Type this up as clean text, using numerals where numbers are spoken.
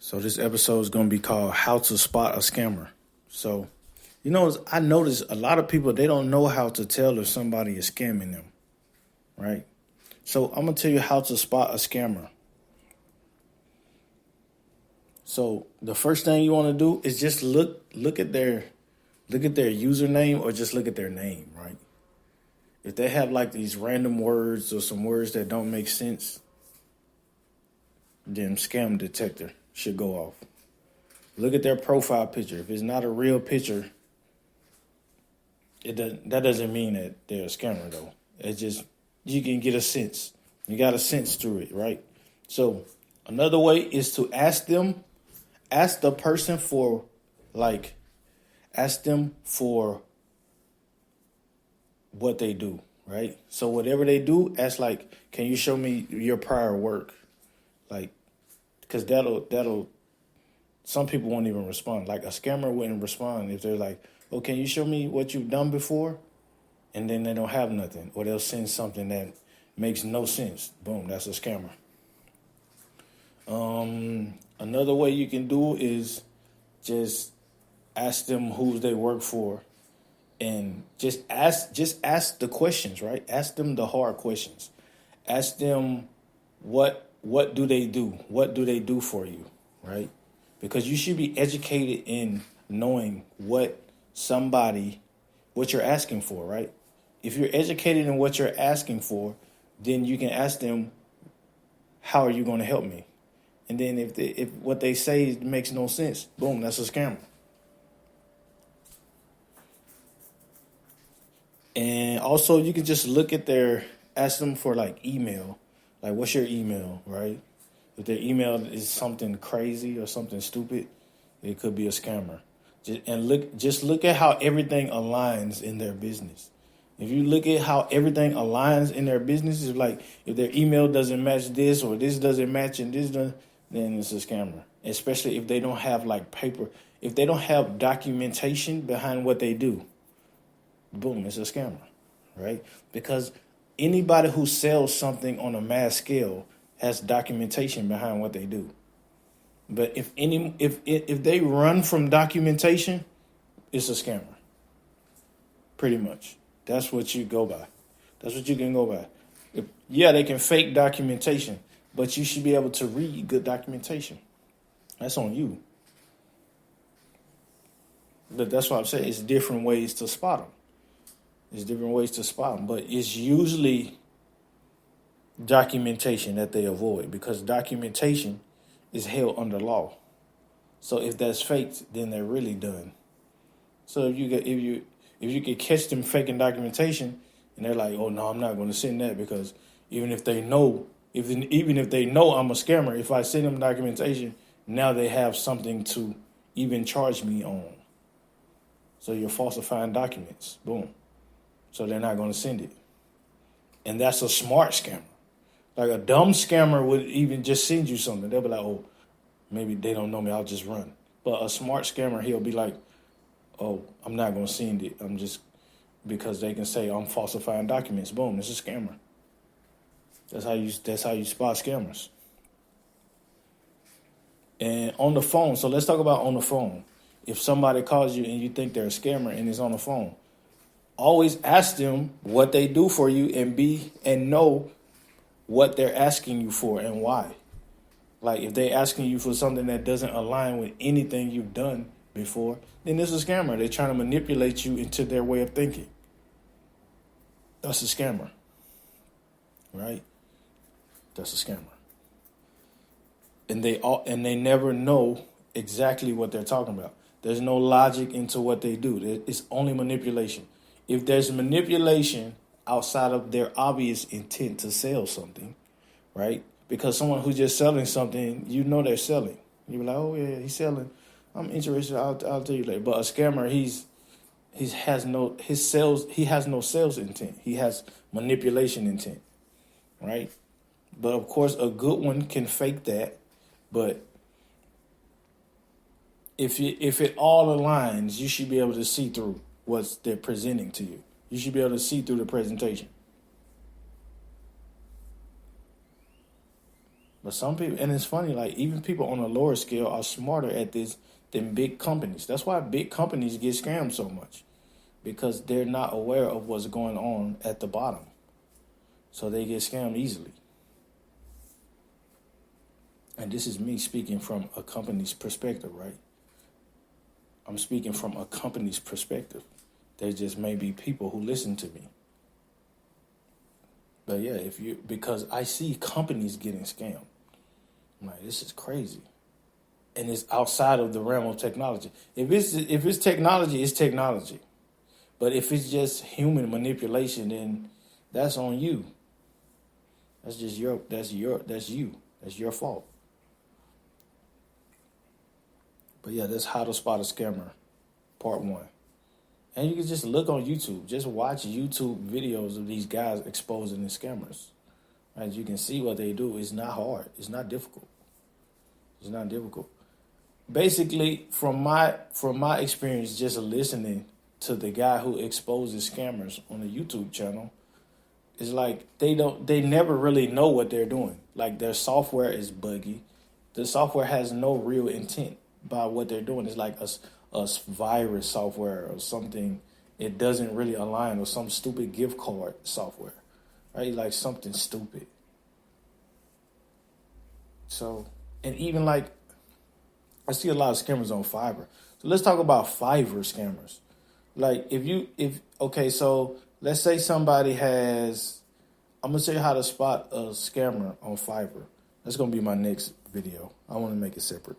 So this episode is going to be called How to Spot a Scammer. So, I notice a lot of people, they don't know how to tell if somebody is scamming them, right? So I'm going to tell you how to spot a scammer. So the first thing you want to do is just look at their username, or just look at their name, right? If they have like these random words or some words that don't make sense, then scam detector should go off. Look at their profile picture. If it's not a real picture, that doesn't mean that they're a scammer though. It's just, you can get a sense. You got a sense through it, right? So another way is to ask the person for what they do, right? So whatever they do, ask can you show me your prior work? Because that'll, some people won't even respond. Like a scammer wouldn't respond if they're like, oh, can you show me what you've done before? And then they don't have nothing, or they'll send something that makes no sense. Boom, that's a scammer. Another way you can do is just ask them who they work for, and just ask the questions, right? Ask them the hard questions. Ask them what do they do? What do they do for you, right? Because you should be educated in knowing what you're asking for, right? If you're educated in what you're asking for, then you can ask them, how are you going to help me? And then if what they say makes no sense, boom, that's a scammer. And also you can just look at ask them for email. Like, what's your email, right? If their email is something crazy or something stupid, it could be a scammer. Just look at how everything aligns in their business. If you look at how everything aligns in their business, it's like if their email doesn't match this, or this doesn't match and this doesn't, then it's a scammer. Especially if they don't have paper, if they don't have documentation behind what they do, boom, it's a scammer, right? Because anybody who sells something on a mass scale has documentation behind what they do. But if they run from documentation, it's a scammer. Pretty much. That's what you go by. That's what you can go by. They can fake documentation, but you should be able to read good documentation. That's on you. But that's what I'm saying. It's different ways to spot them. But it's usually documentation that they avoid, because documentation is held under law. So if that's faked, then they're really done. So if you could catch them faking documentation, and they're like, oh no, I'm not going to send that, because even if they know I'm a scammer, if I send them documentation, now they have something to even charge me on. So you're falsifying documents. Boom. So they're not going to send it. And that's a smart scammer. Like a dumb scammer would even just send you something. They'll be like, oh, maybe they don't know me, I'll just run. But a smart scammer, he'll be like, oh, I'm not going to send it. I'm just, because they can say I'm falsifying documents. Boom, it's a scammer. That's how you spot scammers. And on the phone, so let's talk about on the phone. If somebody calls you and you think they're a scammer and it's on the phone, always ask them what they do for you, and know what they're asking you for and why. Like if they're asking you for something that doesn't align with anything you've done before, then it's a scammer. They're trying to manipulate you into their way of thinking. That's a scammer, right? That's a scammer. And they never know exactly what they're talking about. There's no logic into what they do. It's only manipulation. If there's manipulation outside of their obvious intent to sell something, right? Because someone who's just selling something, they're selling. You're like, oh yeah, he's selling. I'm interested. I'll tell you later. But a scammer, he has no sales intent. He has manipulation intent, right? But of course, a good one can fake that. But if it all aligns, you should be able to see through what they're presenting to you. You should be able to see through the presentation. But some people, and it's funny, like even people on a lower scale are smarter at this than big companies. That's why big companies get scammed so much, because they're not aware of what's going on at the bottom. So they get scammed easily. And this is me speaking from a company's perspective, right? I'm speaking from a company's perspective. There just may be people who listen to me. But yeah, because I see companies getting scammed. I'm like, this is crazy. And it's outside of the realm of technology. If it's technology, it's technology. But if it's just human manipulation, then that's on you. That's you. That's your fault. But yeah, that's how to spot a scammer, part 1. And you can just look on YouTube. Just watch YouTube videos of these guys exposing the scammers. As you can see what they do. It's not hard. It's not difficult. It's not difficult. Basically, from my experience, just listening to the guy who exposes scammers on the YouTube channel, it's like they never really know what they're doing. Like their software is buggy. The software has no real intent by what they're doing. It's like a virus software or something. It doesn't really align with some stupid gift card software, right? Like something stupid. So, and even like, I see a lot of scammers on Fiverr. So let's talk about Fiverr scammers. Like so let's say somebody has, I'm going to show you how to spot a scammer on Fiverr. That's going to be my next video. I want to make it separate.